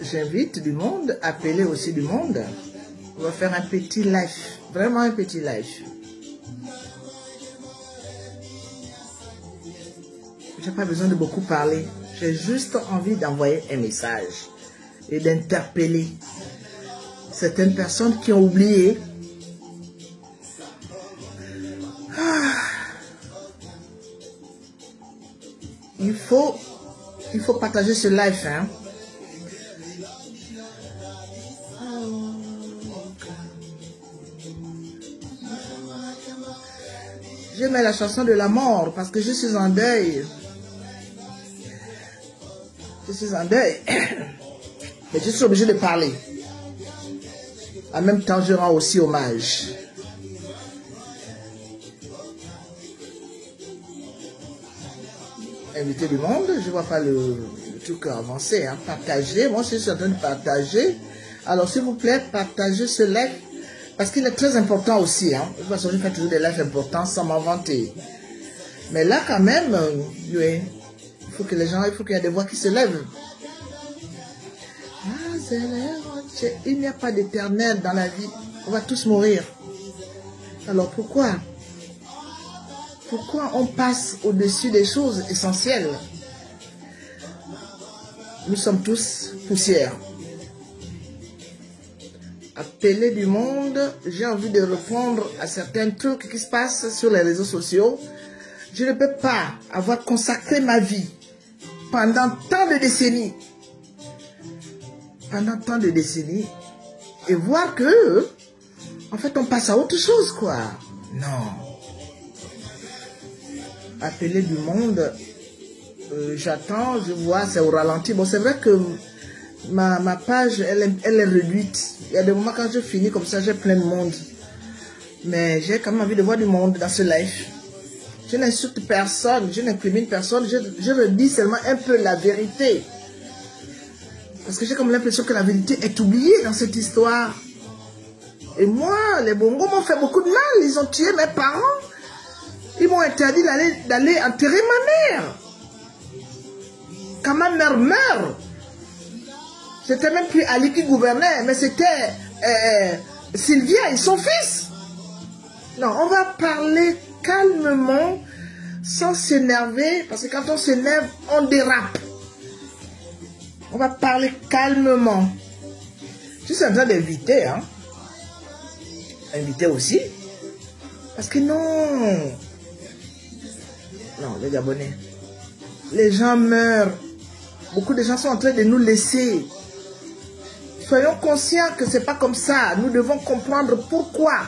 J'invite du monde, appeler aussi du monde. On va faire un petit live, vraiment un petit live. J'ai pas besoin de beaucoup parler. J'ai juste envie d'envoyer un message et d'interpeller certaines personnes qui ont oublié. Il faut partager ce live, hein. Je mets la chanson de la mort parce que je suis en deuil. Je suis en deuil. Mais je suis obligé de parler. En même temps, je rends aussi hommage. Invité du monde, je ne vois pas le truc avancé. Hein. Partager, moi je suis en train de partager. Alors s'il vous plaît, partagez ce live. Parce qu'il est très important aussi. Hein. De toute façon, je fais toujours des lives importants sans m'inventer. Mais là, quand même, oui, il faut que les gens, il faut qu'il y ait des voix qui se lèvent. Il n'y a pas d'éternel dans la vie. On va tous mourir. Alors pourquoi? Pourquoi on passe au-dessus des choses essentielles? Nous sommes tous poussière. Appeler du monde, j'ai envie de répondre à certains trucs qui se passent sur les réseaux sociaux. Je ne peux pas avoir consacré ma vie pendant tant de décennies. Et voir que, en fait, on passe à autre chose, quoi. Non. Appeler du monde, j'attends, je vois, c'est au ralenti. Bon, c'est vrai que ma page, elle est réduite. Il y a des moments quand je finis comme ça, j'ai plein de monde. Mais j'ai quand même envie de voir du monde dans ce live. Je n'insulte personne, je n'incrimine personne, je redis seulement un peu la vérité. Parce que j'ai comme l'impression que la vérité est oubliée dans cette histoire. Et moi, les Bongos m'ont fait beaucoup de mal. Ils ont tué mes parents. Ils m'ont interdit d'aller enterrer ma mère. Quand ma mère meurt, c'était même plus Ali qui gouvernait, mais c'était Sylvia et son fils. Non, on va parler calmement, sans s'énerver, parce que quand on s'énerve, on dérape. On va parler calmement. Je suis en train d'inviter, hein. Inviter aussi. Parce que non, les Gabonais, les gens meurent. Beaucoup de gens sont en train de nous laisser. Soyons conscients que ce n'est pas comme ça. Nous devons comprendre pourquoi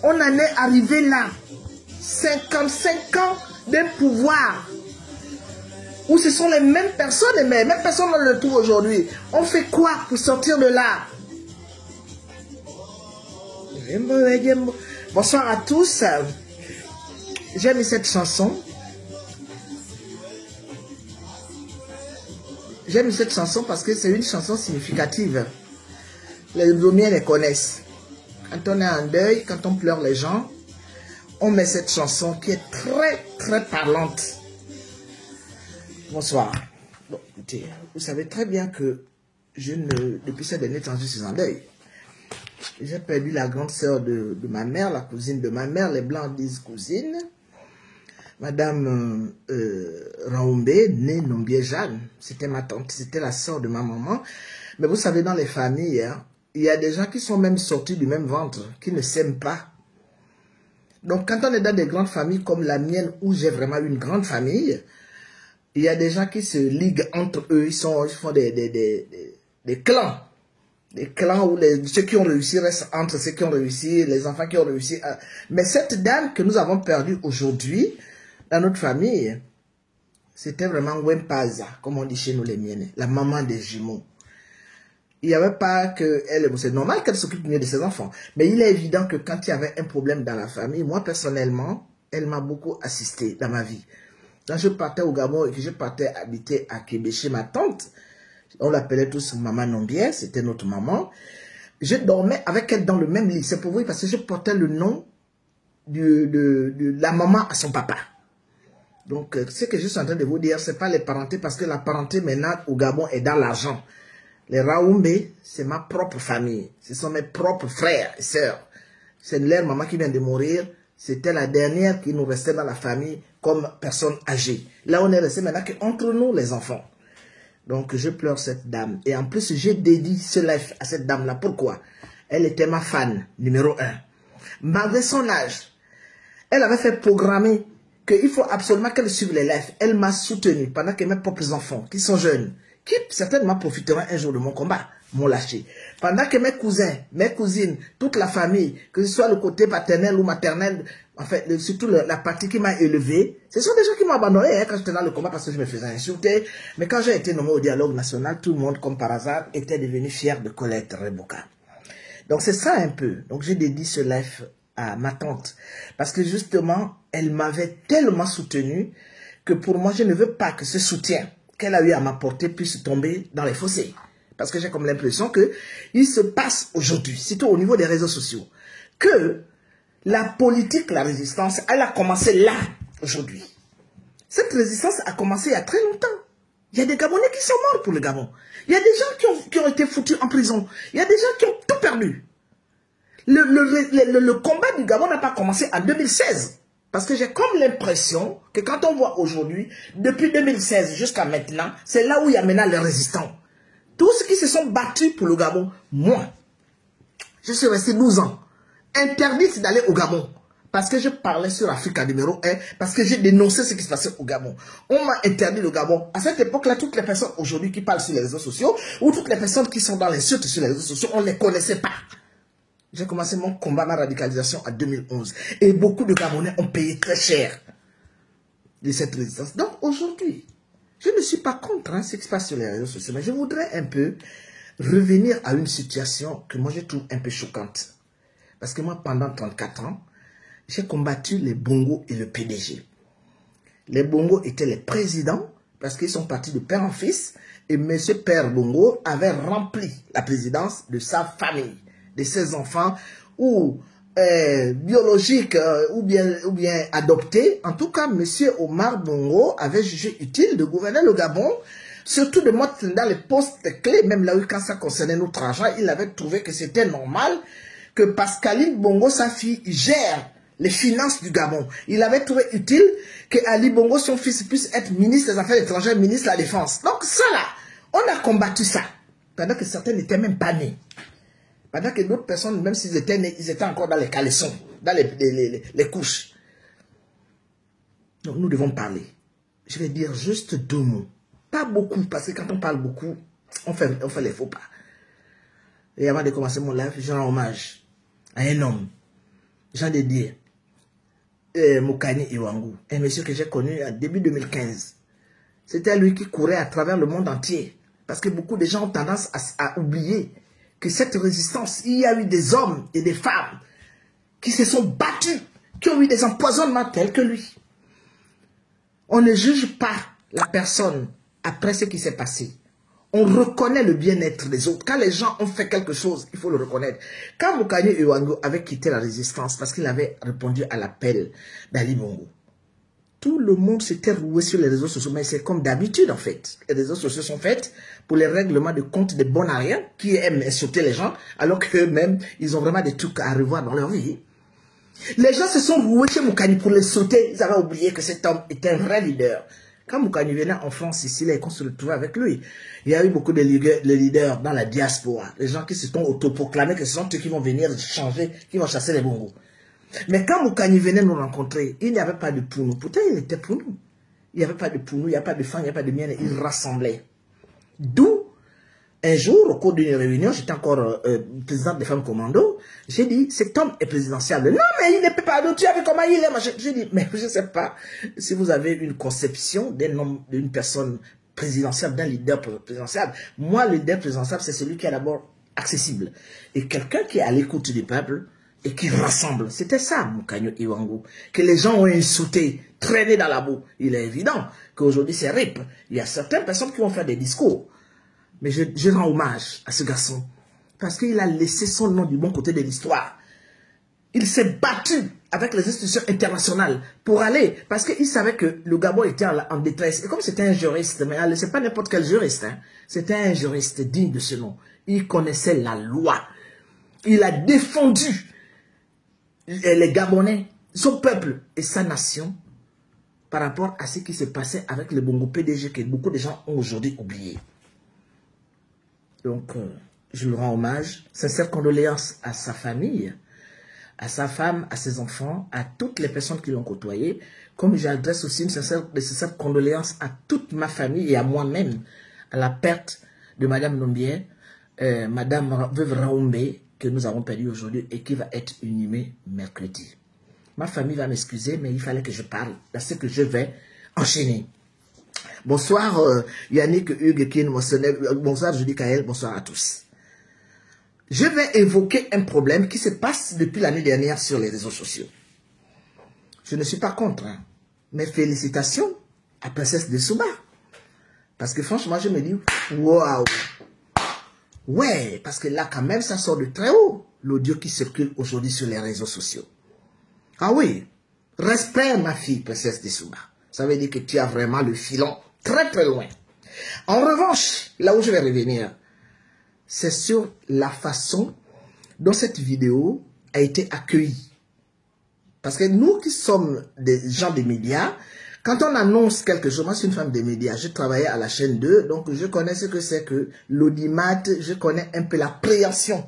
on en est arrivé là. 55 ans d'un pouvoir où ce sont les mêmes personnes, et les mêmes personnes on le trouve aujourd'hui. On fait quoi pour sortir de là? Bonsoir à tous. J'aime cette chanson. J'aime cette chanson parce que c'est une chanson significative. Les Bromiens les connaissent. Quand on est en deuil, quand on pleure les gens, on met cette chanson qui est très, très parlante. Bonsoir. Bon, écoutez, vous savez très bien que depuis ces derniers temps, je suis en deuil. J'ai perdu la grande sœur de ma mère, la cousine de ma mère. Les Blancs disent cousine. Madame Raoumbe, née Nombié Jeanne. C'était ma tante, c'était la sœur de ma maman. Mais vous savez, dans les familles, hein, il y a des gens qui sont même sortis du même ventre, qui ne s'aiment pas. Donc, quand on est dans des grandes familles comme la mienne, où j'ai vraiment une grande famille, il y a des gens qui se liguent entre eux, ils font des clans. Les clans où ceux qui ont réussi restent entre ceux qui ont réussi, les enfants qui ont réussi. Mais cette dame que nous avons perdue aujourd'hui, dans notre famille, c'était vraiment Wempaza, comme on dit chez nous les miennes, la maman des jumeaux. Il n'y avait pas que elle, c'est normal qu'elle s'occupe mieux de ses enfants. Mais il est évident que quand il y avait un problème dans la famille, moi personnellement, elle m'a beaucoup assisté dans ma vie. Quand je partais au Gabon et que je partais habiter à Québec chez ma tante, on l'appelait tous Maman Nombière, c'était notre maman. Je dormais avec elle dans le même lit. C'est pour vous parce que je portais le nom de la maman à son papa. Donc, ce que je suis en train de vous dire, ce n'est pas les parentés parce que la parenté maintenant au Gabon est dans l'argent. Les Raoumbe, c'est ma propre famille. Ce sont mes propres frères et sœurs. C'est leur maman qui vient de mourir. C'était la dernière qui nous restait dans la famille comme personne âgée. Là, on est resté maintenant qu'entre nous, les enfants. Donc, je pleure cette dame. Et en plus, j'ai dédié ce live à cette dame-là. Pourquoi? Elle était ma fan, numéro 1. Malgré son âge, elle avait fait programmer qu'il faut absolument qu'elle suive les lives. Elle m'a soutenu pendant que mes propres enfants, qui sont jeunes, qui certainement profiteront un jour de mon combat, m'ont lâché. Pendant que mes cousins, mes cousines, toute la famille, que ce soit le côté paternel ou maternel, en fait, surtout la partie qui m'a élevé, ce sont des gens qui m'ont abandonné quand j'étais dans le combat parce que je me faisais insulter. Mais quand j'ai été nommé au dialogue national, tout le monde, comme par hasard, était devenu fier de Colette Reboka. Donc c'est ça un peu. Donc j'ai dédié ce live à ma tante. Parce que justement, elle m'avait tellement soutenu que pour moi, je ne veux pas que ce soutien qu'elle a eu à m'apporter puisse tomber dans les fossés. Parce que j'ai comme l'impression que il se passe aujourd'hui, surtout au niveau des réseaux sociaux, que la politique, la résistance, elle a commencé là, aujourd'hui. Cette résistance a commencé il y a très longtemps. Il y a des Gabonais qui sont morts pour le Gabon. Il y a des gens qui ont été foutus en prison. Il y a des gens qui ont tout perdu. Le combat du Gabon n'a pas commencé en 2016. Parce que j'ai comme l'impression que quand on voit aujourd'hui, depuis 2016 jusqu'à maintenant, c'est là où il y a maintenant les résistants. Tous ceux qui se sont battus pour le Gabon, moi, je suis resté 12 ans, interdite d'aller au Gabon. Parce que je parlais sur Africa numéro 1, parce que j'ai dénoncé ce qui se passait au Gabon. On m'a interdit le Gabon. À cette époque-là, toutes les personnes aujourd'hui qui parlent sur les réseaux sociaux, ou toutes les personnes qui sont dans l'insulte sur les réseaux sociaux, on ne les connaissait pas. J'ai commencé mon combat, ma radicalisation en 2011. Et beaucoup de Gabonais ont payé très cher de cette résistance. Donc aujourd'hui, je ne suis pas contre ce qui se passe sur les réseaux sociaux, mais je voudrais un peu revenir à une situation que moi je trouve un peu choquante. Parce que moi, pendant 34 ans, j'ai combattu les Bongo et le PDG. Les Bongo étaient les présidents, parce qu'ils sont partis de père en fils, et M. Père Bongo avait rempli la présidence de sa famille, de ses enfants, ou biologiques, ou bien adoptés. En tout cas, M. Omar Bongo avait jugé utile de gouverner le Gabon, surtout de mettre dans les postes clés, même là où quand ça concernait notre argent, il avait trouvé que c'était normal que Pascaline Bongo, sa fille, gère les finances du Gabon. Il avait trouvé utile que Ali Bongo, son fils, puisse être ministre des Affaires étrangères, ministre de la Défense. Donc ça là, on a combattu ça, pendant que certains n'étaient même pas nés. Pendant que d'autres personnes, même s'ils étaient nés, ils étaient encore dans les caleçons, dans les couches. Donc nous devons parler. Je vais dire juste 2 mots. Pas beaucoup, parce que quand on parle beaucoup, on fait les faux pas. Et avant de commencer mon live, je rends hommage à un homme, Jean de Dieu, Mokani Iwangu, un monsieur que j'ai connu en début 2015. C'était lui qui courait à travers le monde entier. Parce que beaucoup de gens ont tendance à oublier que cette résistance, il y a eu des hommes et des femmes qui se sont battus, qui ont eu des empoisonnements tels que lui. On ne juge pas la personne après ce qui s'est passé. On reconnaît le bien-être des autres. Quand les gens ont fait quelque chose, il faut le reconnaître. Quand Mokani Iwangu avait quitté la résistance parce qu'il avait répondu à l'appel d'Ali Bongo, tout le monde s'était roué sur les réseaux sociaux, mais c'est comme d'habitude en fait. Les réseaux sociaux sont faits pour les règlements de compte des bons à rien, qui aiment insulter les gens, alors qu'eux-mêmes, ils ont vraiment des trucs à revoir dans leur vie. Les gens se sont roués chez Mokani pour les sauter. Ils avaient oublié que cet homme était un vrai leader. Quand Mokani venait en France, ici, là, et qu'on se retrouvait avec lui, il y a eu beaucoup de leaders dans la diaspora. Les gens qui se sont autoproclamés que ce sont eux qui vont venir changer, qui vont chasser les Bongos. Mais quand Mokani venait nous rencontrer, il n'y avait pas de pour nous. Pourtant, il était pour nous. Il n'y avait pas de pour nous, il n'y a pas de fan, il n'y a pas de mienne. Il rassemblait. D'où Un jour, au cours d'une réunion, j'étais encore présidente des femmes commando, j'ai dit, cet homme est présidentiable. Non, mais il ne peut pas, tu as vu comment il est. J'ai dit, mais je ne sais pas si vous avez une conception d'un homme, d'une personne présidentielle, d'un leader présidentiel. Moi, le leader présidentiel, c'est celui qui est d'abord accessible. Et quelqu'un qui est à l'écoute du peuple et qui rassemble. C'était ça, Moukagno Iwango. Que les gens ont insulté, traîné dans la boue. Il est évident qu'aujourd'hui, c'est RIP. Il y a certaines personnes qui vont faire des discours. Mais je rends hommage à ce garçon. Parce qu'il a laissé son nom du bon côté de l'histoire. Il s'est battu avec les institutions internationales pour aller. Parce qu'il savait que le Gabon était en détresse. Et comme c'était un juriste, mais ce n'est pas n'importe quel juriste. Hein, c'était un juriste digne de ce nom. Il connaissait la loi. Il a défendu les Gabonais, son peuple et sa nation par rapport à ce qui s'est passé avec le Bongo PDG que beaucoup de gens ont aujourd'hui oublié. Donc, je lui rends hommage, sincères condoléances à sa famille, à sa femme, à ses enfants, à toutes les personnes qui l'ont côtoyé, comme j'adresse aussi une sincère condoléance à toute ma famille et à moi-même, à la perte de Madame Nombier, Madame Veuve Raoumbe, que nous avons perdu aujourd'hui et qui va être inhumée mercredi. Ma famille va m'excuser, mais il fallait que je parle, parce que je vais enchaîner. Bonsoir Yannick, Hugues, Kin, bonsoir Judy Kael, bonsoir à tous. Je vais évoquer un problème qui se passe depuis l'année dernière sur les réseaux sociaux. Je ne suis pas contre, hein, mais félicitations à Princesse de Souba. Parce que franchement, je me dis, waouh! Ouais, parce que là, quand même, ça sort de très haut, l'audio qui circule aujourd'hui sur les réseaux sociaux. Ah oui, respect ma fille, Princesse de Souba. Ça veut dire que tu as vraiment le filon très très loin. En revanche, là où je vais revenir, c'est sur la façon dont cette vidéo a été accueillie. Parce que nous qui sommes des gens des médias, quand on annonce quelque chose, moi je suis une femme des médias, je travaillais à la chaîne 2, donc je connais ce que c'est que l'audimat, je connais un peu la préhension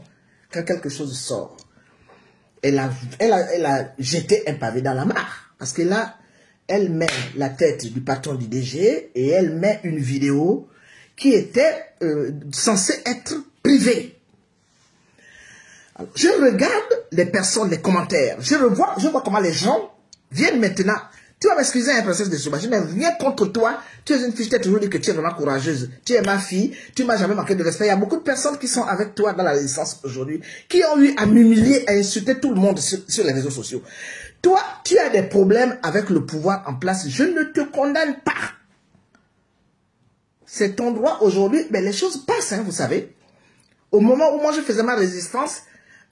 quand quelque chose sort. Elle a jeté un pavé dans la mare. Parce que là, elle met la tête du patron du DG et elle met une vidéo qui était censée être privée. Alors, je regarde les personnes, les commentaires. Je vois comment les gens viennent maintenant. Tu vas m'excuser, hein, Princesse de Souba, je n'ai rien contre toi. Tu es une fille, je t'ai toujours dit que tu es vraiment courageuse. Tu es ma fille, tu ne m'as jamais manqué de respect. Il y a beaucoup de personnes qui sont avec toi dans la résistance aujourd'hui, qui ont eu à m'humilier, à insulter tout le monde sur les réseaux sociaux. Toi, tu as des problèmes avec le pouvoir en place. Je ne te condamne pas. C'est ton droit aujourd'hui, mais les choses passent, hein, vous savez. Au moment où moi je faisais ma résistance,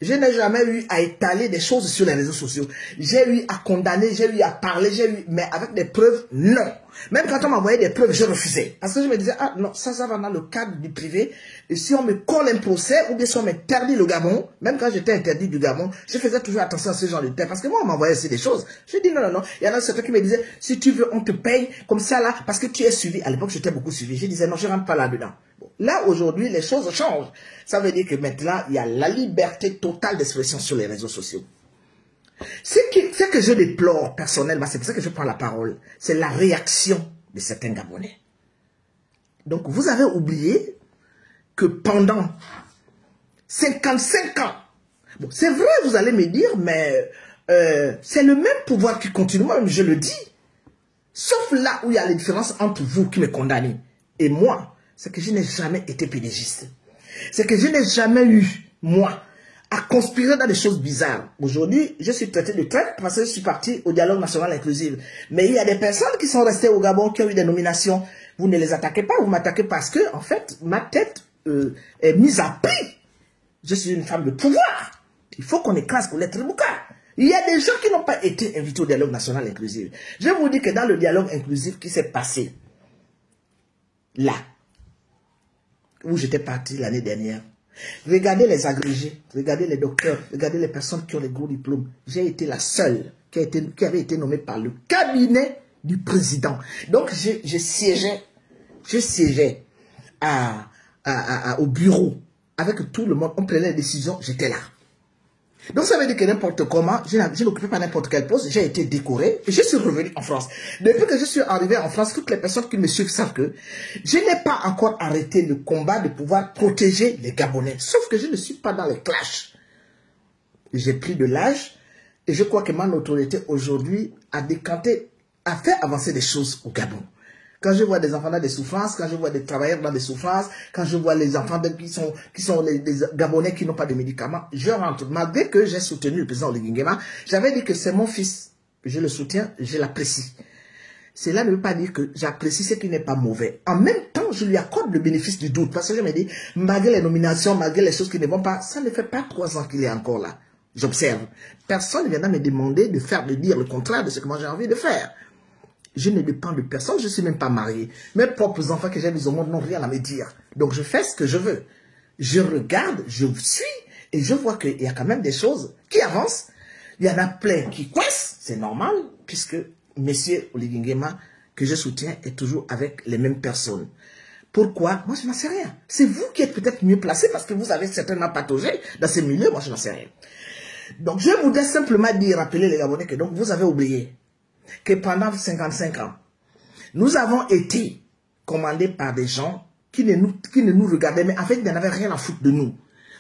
je n'ai jamais eu à étaler des choses sur les réseaux sociaux. J'ai eu à condamner, j'ai eu à parler, mais avec des preuves, non. Même quand on m'envoyait des preuves, je refusais. Parce que je me disais, ah non, ça va dans le cadre du privé. Et si on me colle un procès, ou bien si on m'interdit le Gabon, même quand j'étais interdit du Gabon, je faisais toujours attention à ce genre de thème. Parce que moi, on m'envoyait aussi des choses. Je dis non. Il y en a certains qui me disaient, si tu veux, on te paye comme ça là, parce que tu es suivi. À l'époque, j'étais beaucoup suivi. Je disais, non, je ne rentre pas là-dedans. Là, aujourd'hui, les choses changent. Ça veut dire que maintenant, il y a la liberté totale d'expression sur les réseaux sociaux. Ce que je déplore personnellement, c'est pour ça que je prends la parole, c'est la réaction de certains Gabonais. Donc, vous avez oublié que pendant 55 ans, bon, c'est vrai, vous allez me dire, mais c'est le même pouvoir qui continue, moi-même je le dis. Sauf là où il y a la différence entre vous qui me condamnez et moi, c'est que je n'ai jamais été pédagogiste. C'est que je n'ai jamais eu, moi, à conspirer dans des choses bizarres. Aujourd'hui, je suis traité de traître parce que je suis parti au dialogue national inclusif. Mais il y a des personnes qui sont restées au Gabon, qui ont eu des nominations. Vous ne les attaquez pas, vous m'attaquez parce que, en fait, ma tête est mise à prix. Je suis une femme de pouvoir. Il faut qu'on écrase pour l'être bouca. Il y a des gens qui n'ont pas été invités au dialogue national inclusif. Je vous dis que dans le dialogue inclusif qui s'est passé, là, où j'étais parti l'année dernière, regardez les agrégés, regardez les docteurs, regardez les personnes qui ont les gros diplômes. J'ai été la seule qui avait été nommée par le cabinet du président. Donc, je siégeais au bureau avec tout le monde. On prenait les décisions, j'étais là. Donc ça veut dire que n'importe comment, je n'occupais pas n'importe quel poste, j'ai été décoré et je suis revenu en France. Depuis que je suis arrivé en France, toutes les personnes qui me suivent savent que je n'ai pas encore arrêté le combat de pouvoir protéger les Gabonais. Sauf que je ne suis pas dans les clashs. J'ai pris de l'âge et je crois que ma notoriété aujourd'hui a décanté, a fait avancer des choses au Gabon. Quand je vois des enfants dans des souffrances, quand je vois des travailleurs dans des souffrances, quand je vois les enfants qui sont les Gabonais qui n'ont pas de médicaments, je rentre. Malgré que j'ai soutenu le président Oligui Nguema, j'avais dit que c'est mon fils. Je le soutiens, je l'apprécie. Cela ne veut pas dire que j'apprécie ce qui n'est pas mauvais. En même temps, je lui accorde le bénéfice du doute. Parce que je me dis, malgré les nominations, malgré les choses qui ne vont pas, ça ne fait pas 3 ans qu'il est encore là. J'observe. Personne ne viendra me demander de dire le contraire de ce que moi j'ai envie de faire. Je ne dépends de personne, je ne suis même pas marié. Mes propres enfants que j'ai mis au monde n'ont rien à me dire. Donc je fais ce que je veux. Je regarde, je suis, et je vois qu'il y a quand même des choses qui avancent. Il y en a plein qui coincent, c'est normal, puisque M. Oligui Nguema, que je soutiens, est toujours avec les mêmes personnes. Pourquoi? Moi, je n'en sais rien. C'est vous qui êtes peut-être mieux placé parce que vous avez certainement pataugé dans ces milieux. Moi, je n'en sais rien. Donc, je voudrais simplement rappeler les Gabonais que donc, vous avez oublié que pendant 55 ans, nous avons été commandés par des gens qui ne nous regardaient, mais en fait, ils n'en avaient rien à foutre de nous.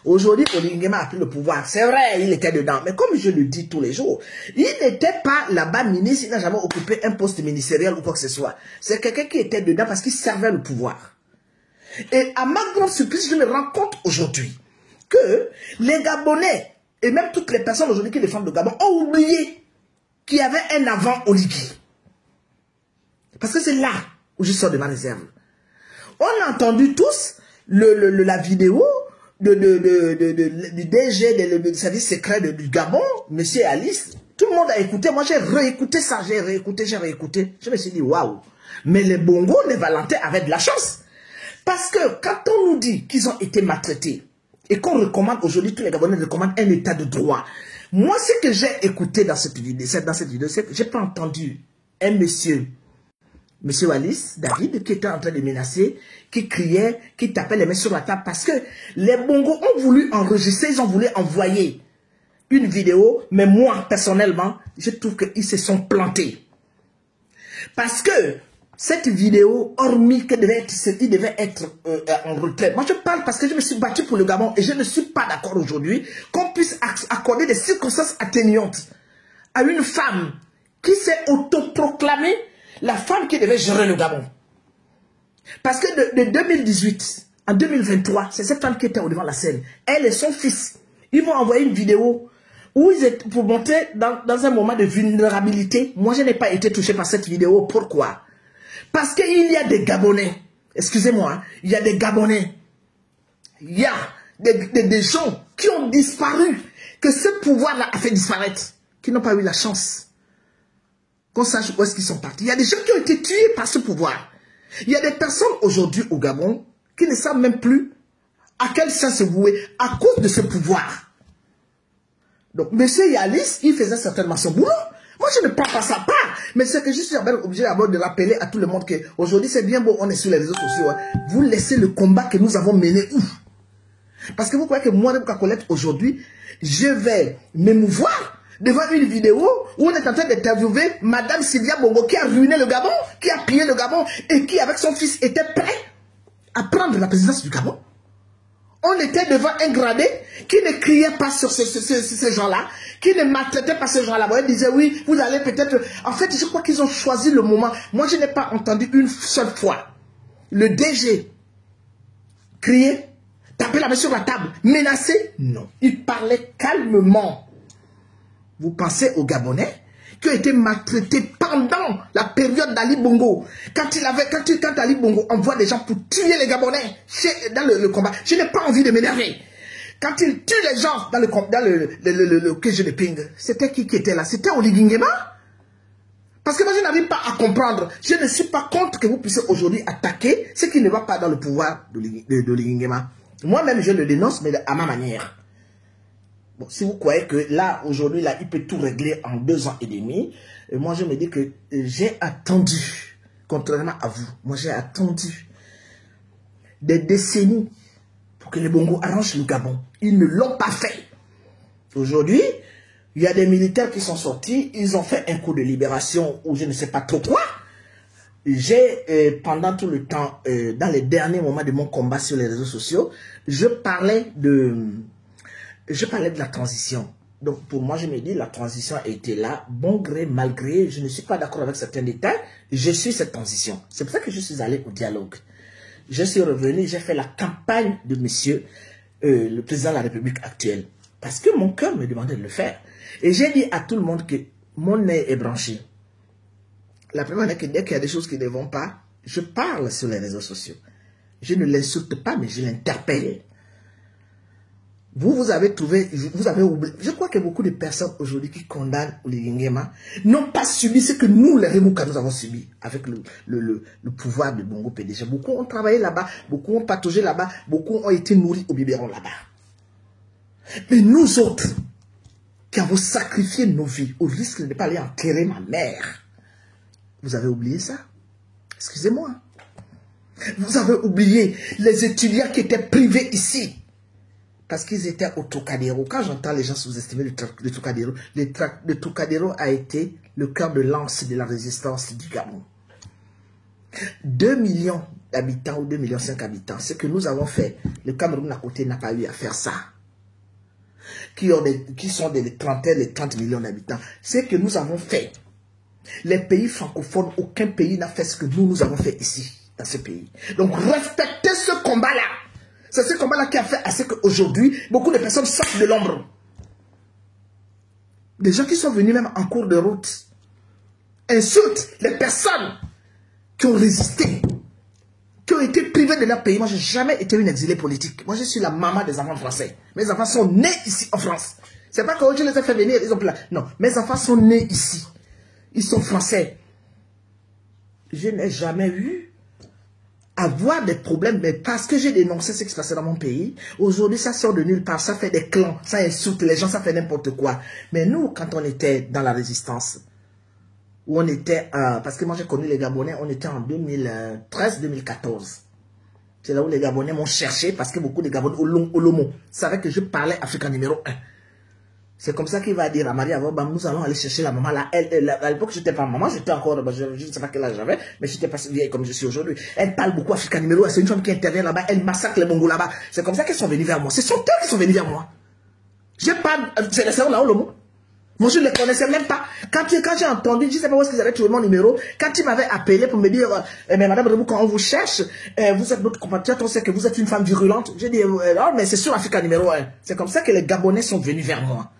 Aujourd'hui, Oligui Nguema a pris le pouvoir. C'est vrai, il était dedans. Mais comme je le dis tous les jours, il n'était pas là-bas ministre, il n'a jamais occupé un poste ministériel ou quoi que ce soit. C'est quelqu'un qui était dedans parce qu'il servait le pouvoir. Et à ma grande surprise, je me rends compte aujourd'hui que les Gabonais, et même toutes les personnes aujourd'hui qui défendent le Gabon, ont oublié qu'il y avait un avant Oligui. Parce que c'est là où je sors de ma réserve. On a entendu tous la vidéo du DG du service secret du Gabon, M. Alice. Tout le monde a écouté. Moi, j'ai réécouté ça, j'ai réécouté. Je me suis dit, waouh. Mais les Bongos, les Valentin avaient de la chance. Parce que quand on nous dit qu'ils ont été maltraités, et qu'on recommande aujourd'hui, tous les Gabonais recommandent un état de droit. Moi, ce que j'ai écouté dans cette vidéo, c'est que j'ai pas entendu un monsieur Alice, David, qui était en train de menacer, qui criait, qui tapait les mains sur la table, parce que les Bongos ont voulu enregistrer, ils ont voulu envoyer une vidéo, mais moi, personnellement, je trouve qu'ils se sont plantés. Parce que cette vidéo, hormis qu'il devait être en retrait. Moi, je parle parce que je me suis battu pour le Gabon et je ne suis pas d'accord aujourd'hui qu'on puisse accorder des circonstances atténuantes à une femme qui s'est autoproclamée la femme qui devait gérer le Gabon. Parce que de 2018 en 2023, c'est cette femme qui était au devant de la scène. Elle et son fils, ils vont envoyer une vidéo où ils étaient pour monter dans un moment de vulnérabilité. Moi, je n'ai pas été touché par cette vidéo. Pourquoi? Parce qu'il y a des Gabonais, excusez-moi, hein, il y a des Gabonais, il y a des gens qui ont disparu, que ce pouvoir-là a fait disparaître, qui n'ont pas eu la chance qu'on sache où est-ce qu'ils sont partis. Il y a des gens qui ont été tués par ce pouvoir. Il y a des personnes aujourd'hui au Gabon qui ne savent même plus à quel sens se vouer à cause de ce pouvoir. Donc, M. Yalis, il faisait certainement son boulot. Moi, je ne prends pas sa part. Mais c'est que je suis obligé d'abord de rappeler à tout le monde qu'aujourd'hui, c'est bien beau, on est sur les réseaux sociaux. Hein. Vous laissez le combat que nous avons mené où? Parce que vous croyez que moi, Colette, aujourd'hui, je vais m'émouvoir devant une vidéo où on est en train d'interviewer Madame Sylvia Bongo qui a ruiné le Gabon, qui a pillé le Gabon et qui, avec son fils, était prêt à prendre la présidence du Gabon. On était devant un gradé qui ne criait pas sur ces gens-là, qui ne maltraitait pas ces gens-là. Ils disaient, oui, vous allez peut-être... En fait, je crois qu'ils ont choisi le moment. Moi, je n'ai pas entendu une seule fois le DG crier, taper la main sur la table, menacer. Non, il parlait calmement. Vous pensez aux Gabonais qui ont été maltraités pendant la période d'Ali Bongo. Quand Ali Bongo envoie des gens pour tuer les Gabonais dans le combat, je n'ai pas envie de m'énerver. Quand il tue les gens dans le QG de Ping, c'était qui était là? C'était Oligui Nguema. Parce que moi, je n'arrive pas à comprendre. Je ne suis pas contre que vous puissiez aujourd'hui attaquer ce qui ne va pas dans le pouvoir d'Oligui Nguema. Moi-même, je le dénonce, mais à ma manière. Bon, si vous croyez que là, aujourd'hui, là, il peut tout régler en 2 ans et demi, moi, je me dis que j'ai attendu, contrairement à vous, moi, j'ai attendu des décennies pour que les Bongos arrangent le Gabon. Ils ne l'ont pas fait. Aujourd'hui, il y a des militaires qui sont sortis, ils ont fait un coup de libération ou je ne sais pas trop quoi. J'ai, pendant tout le temps, dans les derniers moments de mon combat sur les réseaux sociaux, je parlais de la transition. Donc pour moi, je me dis, la transition a été là, bon gré, mal gré, je ne suis pas d'accord avec certains détails, je suis cette transition. C'est pour ça que je suis allé au dialogue. Je suis revenu, j'ai fait la campagne de monsieur le président de la République actuelle. Parce que mon cœur me demandait de le faire. Et j'ai dit à tout le monde que mon nez est branché. La première fois que dès qu'il y a des choses qui ne vont pas, je parle sur les réseaux sociaux. Je ne l'insulte pas, mais je l'interpelle. Vous avez trouvé, vous avez oublié. Je crois que beaucoup de personnes aujourd'hui qui condamnent Oligui Nguema n'ont pas subi ce que nous, les Remouka, nous avons subi avec le pouvoir de Bongo PDG. Beaucoup ont travaillé là-bas, beaucoup ont pataugé là-bas, beaucoup ont été nourris au biberon là-bas. Mais nous autres, qui avons sacrifié nos vies au risque de ne pas aller enterrer ma mère, vous avez oublié ça? Excusez-moi. Vous avez oublié les étudiants qui étaient privés ici. Parce qu'ils étaient au Trocadéro. Quand j'entends les gens sous-estimer le Trocadéro, le Trocadéro a été le cœur de lance de la résistance du Gabon. 2 millions d'habitants ou 2,5 millions d'habitants, ce que nous avons fait, le Cameroun à côté n'a pas eu à faire ça. Qui sont des trentaines, des 30 millions d'habitants. Ce que nous avons fait, les pays francophones, aucun pays n'a fait ce que nous avons fait ici, dans ce pays. Donc respectez ce combat-là. C'est ce combat-là qui a fait à ce qu'aujourd'hui, beaucoup de personnes sortent de l'ombre. Des gens qui sont venus même en cours de route insultent les personnes qui ont résisté, qui ont été privées de leur pays. Moi, je n'ai jamais été une exilée politique. Moi, je suis la maman des enfants français. Mes enfants sont nés ici en France. C'est pas que je les ai fait venir, ils ont plein. Non, mes enfants sont nés ici. Ils sont français. Je n'ai jamais eu avoir des problèmes, mais parce que j'ai dénoncé ce qui se passait dans mon pays, aujourd'hui ça sort de nulle part, ça fait des clans, ça insulte les gens, ça fait n'importe quoi. Mais nous, quand on était dans la résistance, où on était, parce que moi j'ai connu les Gabonais, on était en 2013-2014. C'est là où les Gabonais m'ont cherché, parce que beaucoup de Gabonais, Olomo, savaient que je parlais africain numéro 1. C'est comme ça qu'il va dire à Marie avant, nous allons aller chercher la maman là. À l'époque, je n'étais pas maman, j'étais encore, je ne sais pas quel âge j'avais, mais je n'étais pas vieille comme je suis aujourd'hui. Elle parle beaucoup africain numéro 1, c'est une femme qui intervient là-bas, elle massacre les Bongos là-bas. C'est comme ça qu'ils sont venus vers moi. Ce sont eux qui sont venus vers moi. J'ai pas, c'est les sœurs là-haut le mot. Moi, je ne les connaissais même pas. Quand j'ai entendu, je ne sais pas où est-ce qu'ils avaient trouvé mon numéro, quand ils m'avaient appelé pour me dire, mais madame Remou, quand on vous cherche, vous êtes notre compatriote, on sait que vous êtes une femme virulente. J'ai dit, non, mais c'est sur Africa numéro 1. C'est comme ça que les Gabonais sont venus vers moi.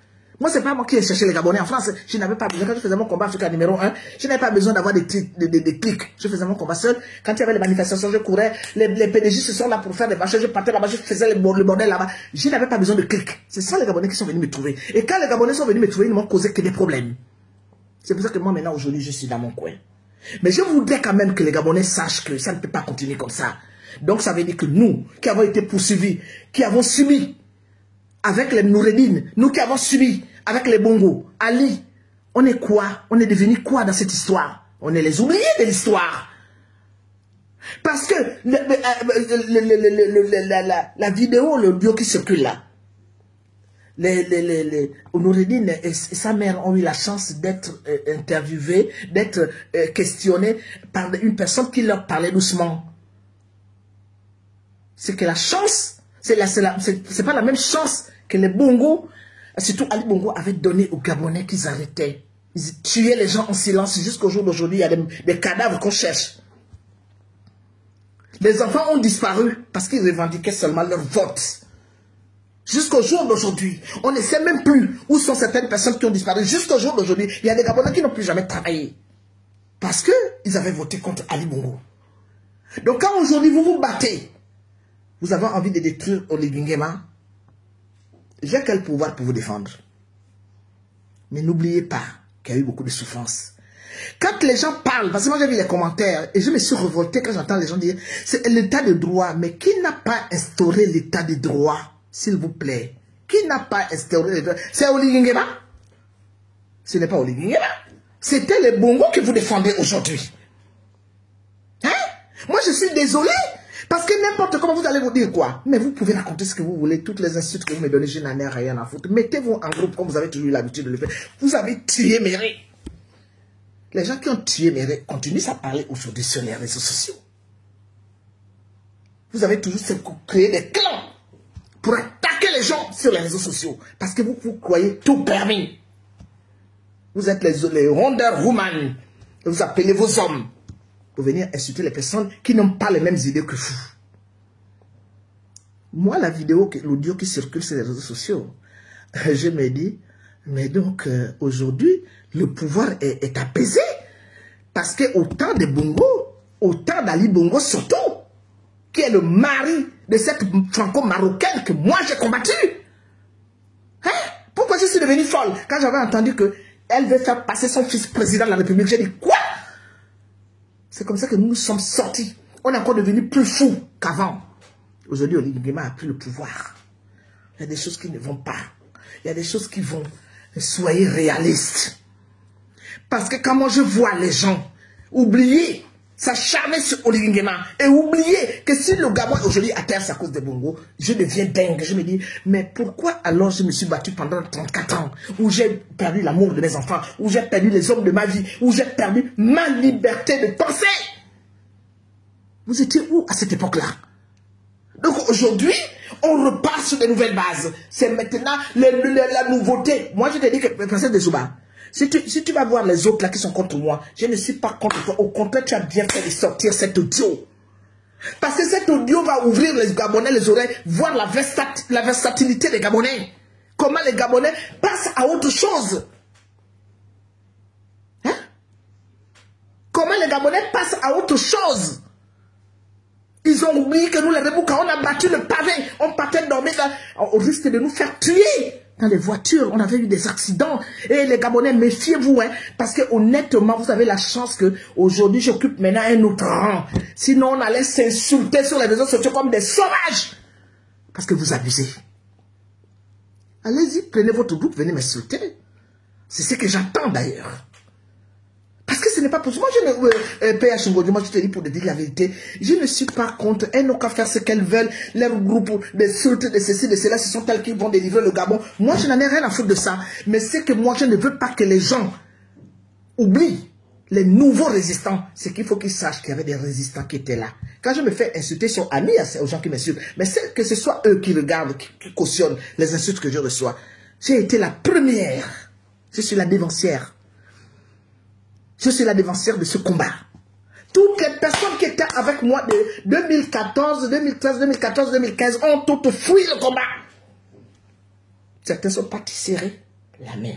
Moi, ce n'est pas moi qui ai cherché les Gabonais en France. Je n'avais pas besoin, quand je faisais mon combat Africa numéro 1, je n'avais pas besoin d'avoir des clics. Je faisais mon combat seul. Quand il y avait les manifestations, je courais. Les PDG se sont là pour faire des marches. Je partais là-bas, je faisais le bordel là-bas. Je n'avais pas besoin de clics. C'est ça les Gabonais qui sont venus me trouver. Et quand les Gabonais sont venus me trouver, ils ne m'ont causé que des problèmes. C'est pour ça que moi, maintenant, aujourd'hui, je suis dans mon coin. Mais je voudrais quand même que les Gabonais sachent que ça ne peut pas continuer comme ça. Donc, ça veut dire que nous, qui avons été poursuivis, qui avons subi avec les Noureddin, nous qui avons subi avec les Bongo, Ali, on est quoi? On est devenu quoi dans cette histoire? On est les oubliés de l'histoire. Parce que la vidéo, le bio qui circule là, Noureddin et sa mère ont eu la chance d'être interviewés, d'être questionnés par une personne qui leur parlait doucement. C'est que la chance, c'est pas la même chance que les Bongo, surtout Ali Bongo, avait donné aux Gabonais qu'ils arrêtaient. Ils tuaient les gens en silence jusqu'au jour d'aujourd'hui. Il y a des cadavres qu'on cherche. Les enfants ont disparu parce qu'ils revendiquaient seulement leur vote. Jusqu'au jour d'aujourd'hui, on ne sait même plus où sont certaines personnes qui ont disparu. Jusqu'au jour d'aujourd'hui, il y a des Gabonais qui n'ont plus jamais travaillé. Parce qu'ils avaient voté contre Ali Bongo. Donc quand aujourd'hui vous vous battez, vous avez envie de détruire Oligui Nguema, j'ai quel pouvoir pour vous défendre? Mais n'oubliez pas qu'il y a eu beaucoup de souffrance. Quand les gens parlent, parce que moi j'ai vu les commentaires et je me suis révolté quand j'entends les gens dire c'est l'état de droit. Mais qui n'a pas instauré l'état de droit, s'il vous plaît? Qui n'a pas instauré l'état de droit? C'est Oligui Nguema? Ce n'est pas Oligui Nguema. C'était les Bongo que vous défendez aujourd'hui. Hein? Moi je suis désolé. Parce que n'importe comment vous allez vous dire quoi. Mais vous pouvez raconter ce que vous voulez. Toutes les insultes que vous me donnez, je n'en ai rien à foutre. Mettez-vous en groupe comme vous avez toujours eu l'habitude de le faire. Vous avez tué Méré. Les gens qui ont tué Méré continuent à parler aujourd'hui sur les réseaux sociaux. Vous avez toujours créé des clans pour attaquer les gens sur les réseaux sociaux. Parce que vous croyez tout permis. Vous êtes les Wonder Woman. Vous appelez vos hommes pour venir insulter les personnes qui n'ont pas les mêmes idées que vous. Moi, la vidéo, l'audio qui circule sur les réseaux sociaux, je me dis, mais donc aujourd'hui, le pouvoir est apaisé. Parce qu'au temps de Bongo, au temps d'Ali Bongo surtout, qui est le mari de cette franco-marocaine que moi j'ai combattue. Hein? Pourquoi je suis devenue folle? Quand j'avais entendu qu'elle veut faire passer son fils président de la République, j'ai dit quoi? C'est comme ça que nous nous sommes sortis. On est encore devenu plus fous qu'avant. Aujourd'hui, Oli Nguema a pris le pouvoir. Il y a des choses qui ne vont pas. Il y a des choses qui vont. Soyez réalistes. Parce que quand moi je vois les gens oublier s'acharner sur Oli Nguema et oublier que si le Gabon aujourd'hui à terre c'est à cause des Bongo, je deviens dingue. Je me dis, mais pourquoi alors je me suis battu pendant 34 ans, où j'ai perdu l'amour de mes enfants, où j'ai perdu les hommes de ma vie, où j'ai perdu ma liberté de penser? Vous étiez où à cette époque-là? Donc aujourd'hui, on repart sur de nouvelles bases. C'est maintenant la nouveauté. Moi je te dis que, princesse de Zouba, si tu vas voir les autres là qui sont contre moi, je ne suis pas contre toi. Au contraire, tu as bien fait de sortir cet audio. Parce que cet audio va ouvrir les Gabonais les oreilles, voir la versatilité des Gabonais. Comment les Gabonais passent à autre chose. Hein? Comment les Gabonais passent à autre chose. Ils ont oublié que nous, les Rebouka, on a battu le pavé. On partait dormir au risque de nous faire tuer. Dans les voitures, on avait eu des accidents. Et les Gabonais, méfiez-vous, hein, parce que honnêtement, vous avez la chance que aujourd'hui j'occupe maintenant un autre rang. Sinon, on allait s'insulter sur les réseaux sociaux comme des sauvages. Parce que vous abusez. Allez-y, prenez votre groupe, venez m'insulter. C'est ce que j'attends d'ailleurs. Parce que ce n'est pas possible. Moi, PH Ngodi, moi je te dis pour te dire la vérité, je ne suis pas contre. Elles n'ont qu'à faire ce qu'elles veulent. Leur groupe d'insultes, de ceci, de cela, ce sont elles qui vont délivrer le Gabon. Moi, je n'en ai rien à foutre de ça. Mais c'est que moi, je ne veux pas que les gens oublient les nouveaux résistants. C'est qu'il faut qu'ils sachent qu'il y avait des résistants qui étaient là. Quand je me fais insulter, ils sont amis aux gens qui m'insultent. Mais c'est que ce soit eux qui regardent, qui cautionnent les insultes que je reçois. J'ai été la première. Je suis la dévancière. Je suis la dévancière de ce combat. Toutes les personnes qui étaient avec moi de 2014, 2013, 2014, 2015 ont toutes fui le combat. Certains sont partis serrer la main.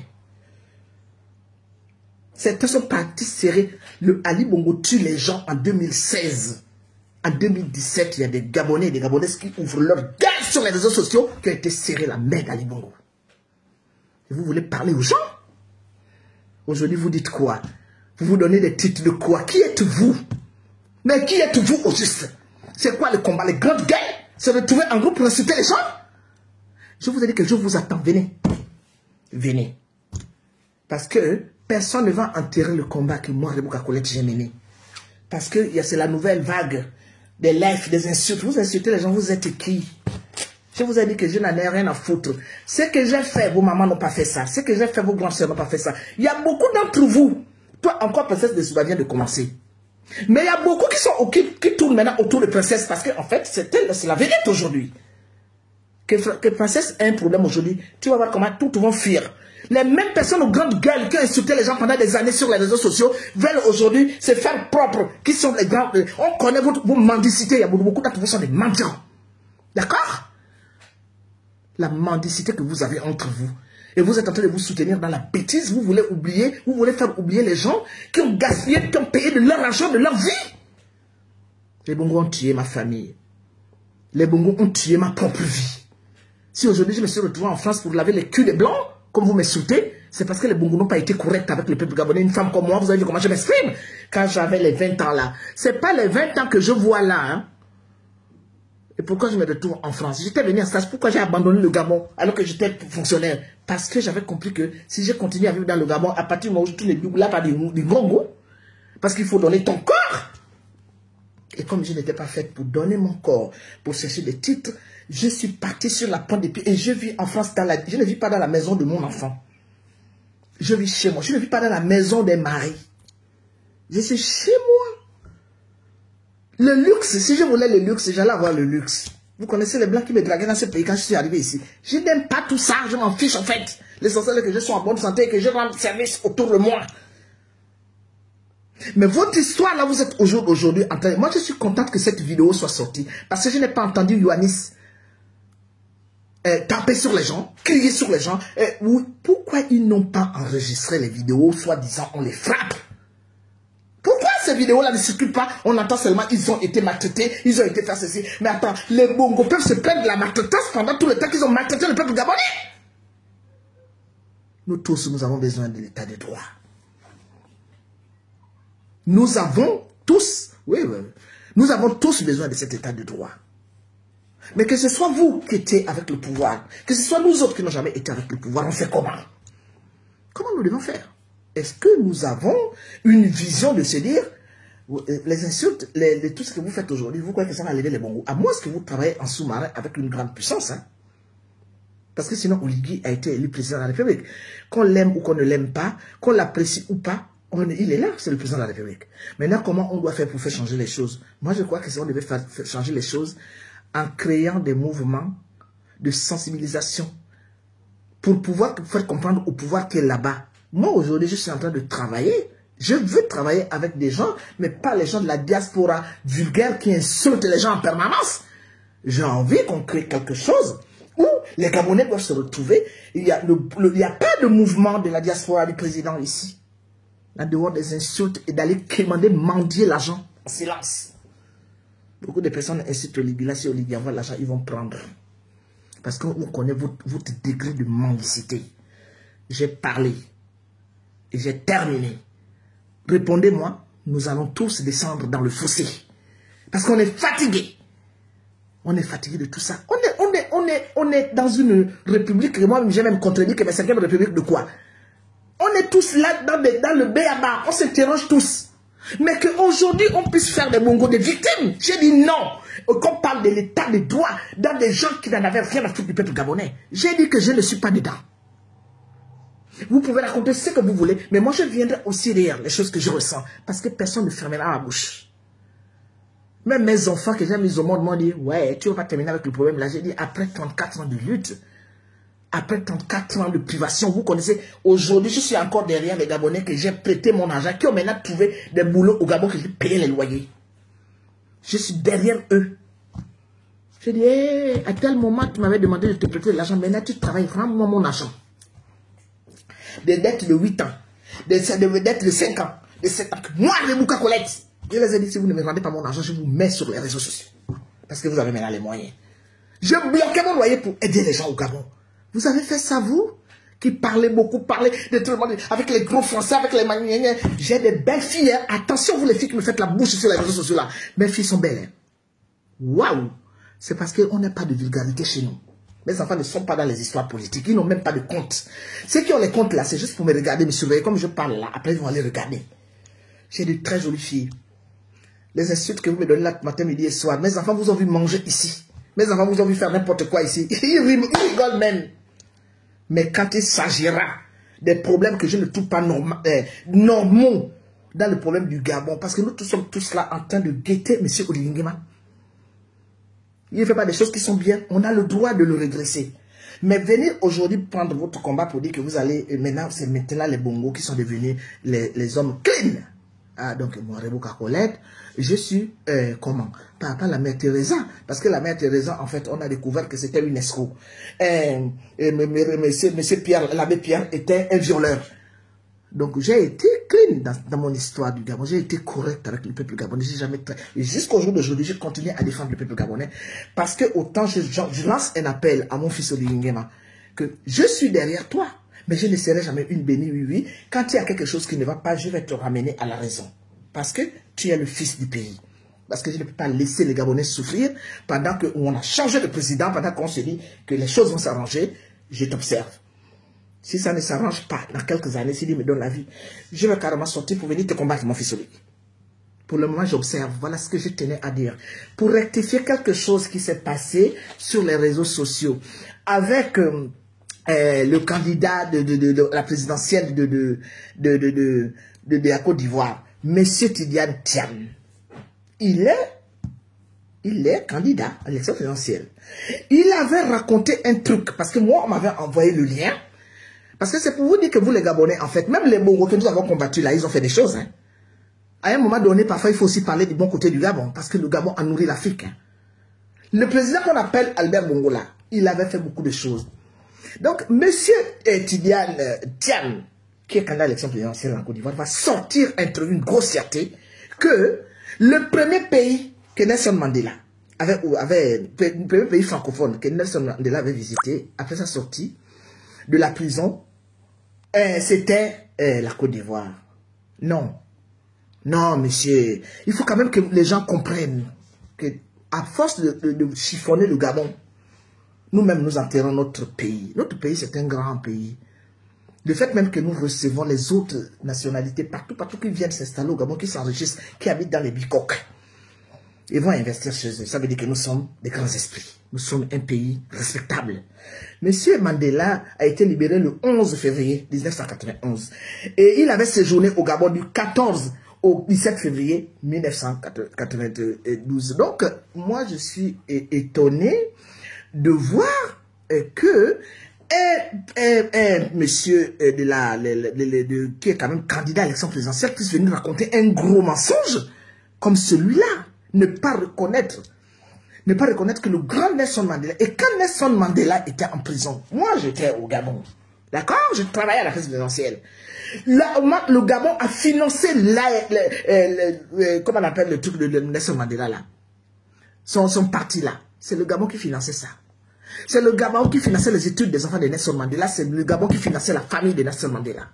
Certains sont partis serrer. Le Ali Bongo tue les gens en 2016. En 2017, il y a des Gabonais et des Gabonaises qui ouvrent leur gueule sur les réseaux sociaux qui ont été serrés la main d'Ali Bongo. Et vous voulez parler aux gens? Aujourd'hui, vous dites quoi? Vous vous donnez des titres de quoi? Qui êtes-vous? Mais qui êtes-vous au juste? C'est quoi le combat? Les grandes guerres? Se retrouver en groupe pour insulter les gens? Je vous ai dit que je vous attends. Venez. Venez. Parce que personne ne va enterrer le combat que moi, Rebouka Colette, j'ai mené. Parce que c'est la nouvelle vague des lives, des insultes. Vous insultez les gens, vous êtes qui? Je vous ai dit que je n'en ai rien à foutre. Ce que j'ai fait, vos mamans n'ont pas fait ça. Ce que j'ai fait, vos grands-sœurs n'ont pas fait ça. Il y a beaucoup d'entre vous. Toi, encore, princesse de Souba vient de commencer. Mais il y a beaucoup qui tournent maintenant autour de princesse. Parce qu'en fait, c'est la vedette aujourd'hui. Que princesse a un problème aujourd'hui. Tu vas voir comment tout vont fuir. Les mêmes personnes aux grandes gueules qui ont insulté les gens pendant des années sur les réseaux sociaux veulent aujourd'hui se faire propre. Qui sont les grands. On connaît vos mendicités. Il y a beaucoup d'entre vous sont des mendiants. D'accord? La mendicité que vous avez entre vous. Et vous êtes en train de vous soutenir dans la bêtise. Vous voulez oublier, vous voulez faire oublier les gens qui ont gaspillé, qui ont payé de leur argent, de leur vie. Les Bongo ont tué ma famille. Les Bongo ont tué ma propre vie. Si aujourd'hui je me suis retrouvé en France pour laver les culs des blancs, comme vous m'insultez, c'est parce que les Bongo n'ont pas été corrects avec le peuple gabonais. Une femme comme moi, vous avez vu comment je m'exprime quand j'avais les 20 ans là. C'est pas les 20 ans que je vois là, hein. Et pourquoi je me retrouve en France? J'étais venu en stage. Pourquoi j'ai abandonné le Gabon alors que j'étais fonctionnaire? Parce que j'avais compris que si je continue à vivre dans le Gabon, à partir du moment où tous les là par du Congo, parce qu'il faut donner ton corps. Et comme je n'étais pas faite pour donner mon corps, pour chercher des titres, je suis partie sur la pointe des pieds et je vis en France, je ne vis pas dans la maison de mon enfant. Je vis chez moi. Je ne vis pas dans la maison des maris. Je suis chez moi. Le luxe, si je voulais le luxe, j'allais avoir le luxe. Vous connaissez les Blancs qui me draguaient dans ce pays quand je suis arrivé ici. Je n'aime pas tout ça, je m'en fiche en fait. L'essentiel est que je sois en bonne santé et que je rende service autour de moi. Mais votre histoire, là, vous êtes aujourd'hui en train... Moi, je suis contente que cette vidéo soit sortie. Parce que je n'ai pas entendu Yohannis taper sur les gens, crier sur les gens. Pourquoi ils n'ont pas enregistré les vidéos, soi-disant, on les frappe? Pourquoi ces vidéos-là ne circulent pas? On entend seulement, ils ont été maltraités, ils ont été fait ceci. Mais attends, les Bongo peuvent se plaindre de la maltraitance pendant tout le temps qu'ils ont maltraité le peuple gabonais. Nous tous, nous avons besoin de l'état de droit. Nous avons tous, nous avons tous besoin de cet état de droit. Mais que ce soit vous qui étiez avec le pouvoir, que ce soit nous autres qui n'ont jamais été avec le pouvoir, on fait comment? Comment nous devons faire? Est-ce que nous avons une vision de se dire, les insultes, tout ce que vous faites aujourd'hui, vous croyez que ça va lever les bons goûts? À moins que vous travaillez en sous-marin avec une grande puissance. Hein? Parce que sinon, Oligui a été élu président de la République. Qu'on l'aime ou qu'on ne l'aime pas, qu'on l'apprécie ou pas, il est là, c'est le président de la République. Maintenant, comment on doit faire pour faire changer les choses? Moi, je crois que si on devait faire changer les choses en créant des mouvements de sensibilisation pour pouvoir faire comprendre au pouvoir qui est là-bas. Moi, aujourd'hui, je suis en train de travailler. Je veux travailler avec des gens, mais pas les gens de la diaspora vulgaire qui insultent les gens en permanence. J'ai envie qu'on crée quelque chose où les Gabonais doivent se retrouver. Il n'y a pas de mouvement de la diaspora du président ici. En dehors des insultes et d'aller demander mendier l'argent en silence. Beaucoup de personnes incitent Oligui. Là, si Oligui envoie l'argent, ils vont prendre. Parce qu'on connaît votre degré de mendicité. J'ai parlé. Et j'ai terminé. Répondez-moi, nous allons tous descendre dans le fossé. Parce qu'on est fatigué. On est fatigué de tout ça. On est dans une république, et moi j'ai même contredit que ma 5e république de quoi? On est tous là dans le béaba. On s'interroge tous. Mais qu'aujourd'hui, on puisse faire des bongos des victimes. J'ai dit non. Qu'on parle de l'état de droit dans des gens qui n'en avaient rien à foutre du peuple gabonais. J'ai dit que je ne suis pas dedans. Vous pouvez raconter ce que vous voulez, mais moi je viendrai aussi rire les choses que je ressens. Parce que personne ne fermera ma bouche. Même mes enfants que j'ai mis au monde m'ont dit, ouais, tu ne vas pas terminer avec le problème. Là, j'ai dit, après 34 ans de lutte, après 34 ans de privation, vous connaissez, aujourd'hui, je suis encore derrière les Gabonais que j'ai prêté mon argent, qui ont maintenant trouvé des boulots au Gabon que j'ai payé les loyers. Je suis derrière eux. J'ai dit, hey, à tel moment, tu m'avais demandé de te prêter de l'argent, maintenant tu travailles, rends-moi mon argent. Des dettes de 8 ans, des dettes de 5 ans, de 7 ans. Moi, les Bouka Colette, je les ai dit, si vous ne me rendez pas mon argent, je vous mets sur les réseaux sociaux. Parce que vous avez maintenant les moyens. Je bloquais mon loyer pour aider les gens au Gabon. Vous avez fait ça, vous? Qui parlez beaucoup, parlez de tout le monde, avec les gros français, avec les manières. J'ai des belles filles, hein. Attention, vous les filles qui me faites la bouche sur les réseaux sociaux là. Mes filles sont belles, hein. Waouh! C'est parce qu'on n'a pas de vulgarité chez nous. Mes enfants ne sont pas dans les histoires politiques. Ils n'ont même pas de compte. Ceux qui ont les comptes là, c'est juste pour me regarder, me surveiller. Comme je parle là, après ils vont aller regarder. J'ai de très jolies filles. Les insultes que vous me donnez là matin, midi et soir. Mes enfants vous ont vu manger ici. Mes enfants vous ont vu faire n'importe quoi ici. Ils rigolent même. Mais quand il s'agira des problèmes que je ne trouve pas normaux dans le problème du Gabon, parce que nous tous sommes tous là en train de guetter M. Oligui Nguema. Il ne fait pas des choses qui sont bien. On a le droit de le régresser. Mais venir aujourd'hui prendre votre combat pour dire que vous allez... Maintenant, c'est maintenant les bongos qui sont devenus les hommes clean. Ah, donc, moi, Rebouka Colette, je suis... comment? Pas la mère Teresa. Parce que la mère Teresa, en fait, on a découvert que c'était une escroc. Monsieur Pierre, l'abbé Pierre, était un violeur. Donc, j'ai été clean dans mon histoire du Gabon. J'ai été correct avec le peuple gabonais. J'ai jamais... Et jusqu'au jour d'aujourd'hui, je continue à défendre le peuple gabonais. Parce que autant je lance un appel à mon fils Oligui Nguema, que je suis derrière toi, mais je ne serai jamais une bénie, oui. Quand il y a quelque chose qui ne va pas, je vais te ramener à la raison. Parce que tu es le fils du pays. Parce que je ne peux pas laisser les Gabonais souffrir pendant qu'on a changé de président, pendant qu'on se dit que les choses vont s'arranger. Je t'observe. Si ça ne s'arrange pas, dans quelques années, s'il me donne la vie, je vais carrément sortir pour venir te combattre, mon fils Oligui. Pour le moment, j'observe. Voilà ce que je tenais à dire. Pour rectifier quelque chose qui s'est passé sur les réseaux sociaux avec le candidat de la présidentielle de la Côte d'Ivoire, Monsieur Tidiane Thiam. Il est candidat à l'élection présidentielle. Il avait raconté un truc, parce que moi, on m'avait envoyé le lien. Parce que c'est pour vous dire que vous, les Gabonais, en fait, même les Bongo que nous avons combattus là, ils ont fait des choses. Hein. À un moment donné, parfois, il faut aussi parler du bon côté du Gabon, parce que le Gabon a nourri l'Afrique. Hein. Le président qu'on appelle Albert Bongo là, il avait fait beaucoup de choses. Donc, monsieur Tidiane Thiam, qui est candidat à l'élection présidentielle en Côte d'Ivoire, va sortir une grossièreté que le premier pays que Nelson Mandela le premier pays francophone que Nelson Mandela avait visité après sa sortie de la prison, c'était la Côte d'Ivoire. Non. Non, monsieur. Il faut quand même que les gens comprennent que à force de chiffonner le Gabon, nous-mêmes nous enterrons notre pays. Notre pays, c'est un grand pays. Le fait même que nous recevons les autres nationalités partout qui viennent s'installer au Gabon, qui s'enrichissent, qui habitent dans les bicoques, ils vont investir chez eux. Ça veut dire que nous sommes des grands esprits. Nous sommes un pays respectable. Monsieur Mandela a été libéré le 11 février 1991. Et il avait séjourné au Gabon du 14 au 17 février 1992. Donc, moi, je suis étonné de voir que monsieur qui est quand même candidat à l'élection présidentielle puisse venir raconter un gros mensonge comme celui-là. Ne pas reconnaître que le grand Nelson Mandela, et quand Nelson Mandela était en prison, moi j'étais au Gabon, d'accord, je travaillais à la présidentielle. Le Gabon a financé comment on appelle le truc de Nelson Mandela là, son parti là, c'est le Gabon qui finançait ça. C'est le Gabon qui finançait les études des enfants de Nelson Mandela, c'est le Gabon qui finançait la famille de Nelson Mandela.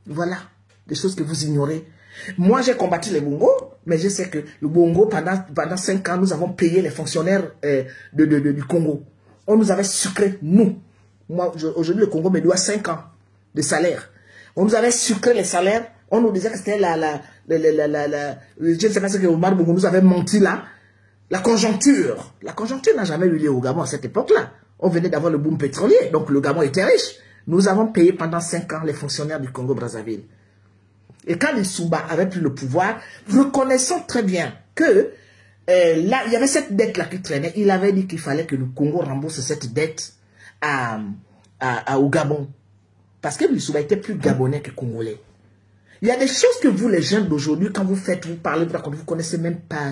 Voilà, des choses que vous ignorez. Moi, j'ai combattu les Bongo, mais je sais que le Bongo, pendant 5 ans, nous avons payé les fonctionnaires du Congo. On nous avait sucré, nous. Moi, aujourd'hui, le Congo me doit 5 ans de salaire. On nous avait sucré les salaires. On nous disait que c'était je ne sais pas ce que Omar Bongo nous avait menti là. La conjoncture. La conjoncture n'a jamais eu lieu au Gabon à cette époque-là. On venait d'avoir le boom pétrolier, donc le Gabon était riche. Nous avons payé pendant 5 ans les fonctionnaires du Congo-Brazzaville. Et quand les Souba avaient pris le pouvoir, reconnaissant très bien que là, il y avait cette dette-là qui traînait, il avait dit qu'il fallait que le Congo rembourse cette dette au Gabon. Parce que les Souba étaient plus gabonais que congolais. Il y a des choses que vous, les jeunes d'aujourd'hui, quand vous faites, vous parlez, vous ne connaissez même pas.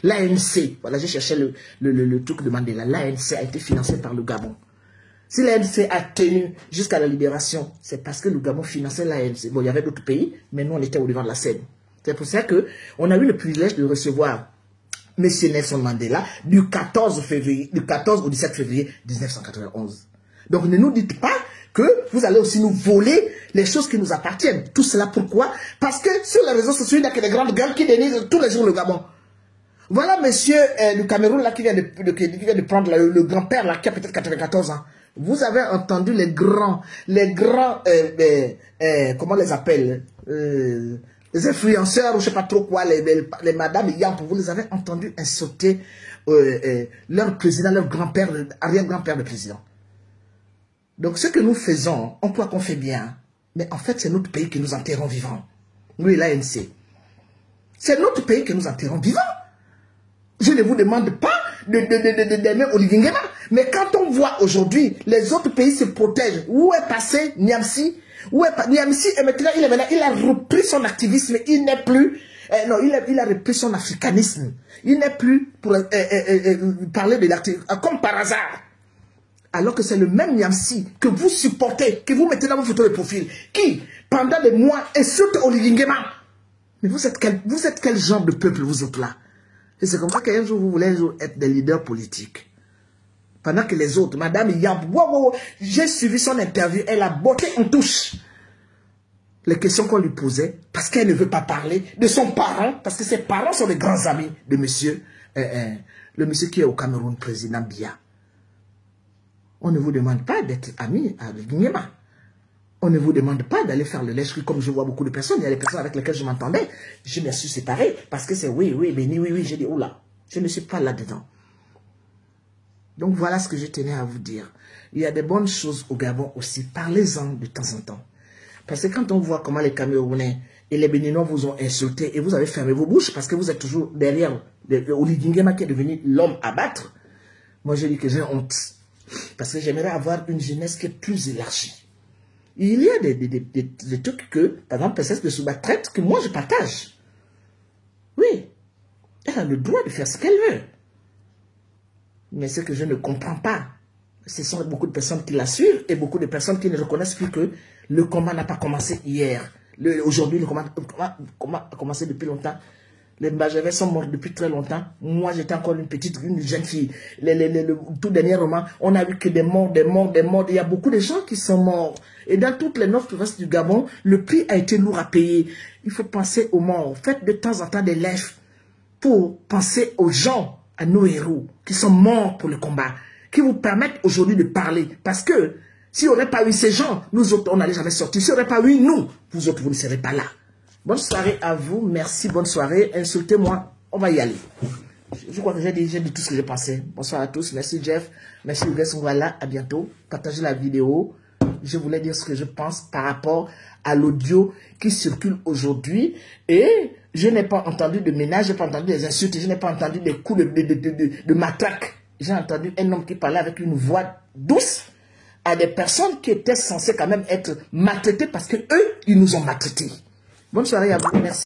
L'ANC, voilà, j'ai cherché le truc de Mandela. L'ANC a été financé par le Gabon. Si l'ANC a tenu jusqu'à la libération, c'est parce que le Gabon finançait l'ANC. Bon, il y avait d'autres pays, mais nous, on était au devant de la scène. C'est pour ça qu'on a eu le privilège de recevoir M. Nelson Mandela du 14 au 17 février 1991. Donc, ne nous dites pas que vous allez aussi nous voler les choses qui nous appartiennent. Tout cela pourquoi? Parce que sur les réseaux sociaux, il n'y a que des grandes gueules qui dénigrent tous les jours le Gabon. Voilà monsieur du Cameroun là, qui vient de prendre le grand-père là, qui a peut-être 94 ans. Vous avez entendu les grands, comment on les appelle, les influenceurs, ou je ne sais pas trop quoi, les madames Yamp, vous les avez entendus insulter leur président, leur grand-père, arrière-grand-père de président. Donc ce que nous faisons, on croit qu'on fait bien, mais en fait c'est notre pays que nous enterrons vivants. Oui, l'ANC. C'est notre pays que nous enterrons vivants. Je ne vous demande pas d'aimer Olivier Nguema. Mais quand on voit aujourd'hui, les autres pays se protègent. Où est passé Niamsi? Niamsi, et maintenant, il a repris son activisme. Il n'est plus... non, il a repris son africanisme. Il n'est plus pour parler de l'activisme. Comme par hasard. Alors que c'est le même Niamsi que vous supportez, que vous mettez dans vos photos de profil, qui, pendant des mois, insulte Olivier Nguema. Mais vous êtes quel genre de peuple, vous autres là? Et c'est comme ça qu'un jour, vous voulez un jour être des leaders politiques. Pendant que les autres, Madame Yamp, j'ai suivi son interview, elle a botté en touche les questions qu'on lui posait, parce qu'elle ne veut pas parler de son parent, parce que ses parents sont les grands amis de monsieur, le monsieur qui est au Cameroun, président Biya. On ne vous demande pas d'être ami avec Nguema. On ne vous demande pas d'aller faire le lèche comme je vois beaucoup de personnes. Il y a des personnes avec lesquelles je m'entendais. Je me suis séparé parce que c'est oui, béni, oui. J'ai dit, oula, je ne suis pas là-dedans. Donc voilà ce que je tenais à vous dire. Il y a des bonnes choses au Gabon aussi. Parlez-en de temps en temps. Parce que quand on voit comment les Camerounais et les Béninois vous ont insulté et vous avez fermé vos bouches parce que vous êtes toujours derrière Oli Nguema qui est devenu l'homme à battre, moi je dis que j'ai honte. Parce que j'aimerais avoir une jeunesse qui est plus élargie. Il y a des trucs que, par exemple, Princesse de Souba traite que moi je partage. Oui, elle a le droit de faire ce qu'elle veut. Mais ce que je ne comprends pas, ce sont beaucoup de personnes qui la suivent et beaucoup de personnes qui ne reconnaissent plus que le combat n'a pas commencé hier. Aujourd'hui, le combat a commencé depuis longtemps. Les Mbajavais sont morts depuis très longtemps. Moi, j'étais encore une jeune fille. Tout dernièrement, on a vu que des morts. Il y a beaucoup de gens qui sont morts. Et dans toutes les 9 provinces du Gabon, le prix a été lourd à payer. Il faut penser aux morts. Faites de temps en temps des lives pour penser aux gens, à nos héros, qui sont morts pour le combat, qui vous permettent aujourd'hui de parler. Parce que, s'il n'y aurait pas eu ces gens, nous autres, on n'allait jamais sortir. S'il n'y aurait pas eu nous, vous autres, vous ne serez pas là. Bonne soirée à vous. Merci, bonne soirée. Insultez-moi. On va y aller. Je crois que j'ai dit tout ce que j'ai pensé. Bonsoir à tous. Merci, Jeff. Merci, Hugues. Voilà. À bientôt. Partagez la vidéo. Je voulais dire ce que je pense par rapport à l'audio qui circule aujourd'hui. Et je n'ai pas entendu de ménage, je n'ai pas entendu des insultes, je n'ai pas entendu des coups de matraque. J'ai entendu un homme qui parlait avec une voix douce à des personnes qui étaient censées quand même être maltraitées parce que eux, ils nous ont maltraités. Bonne soirée à vous. Merci.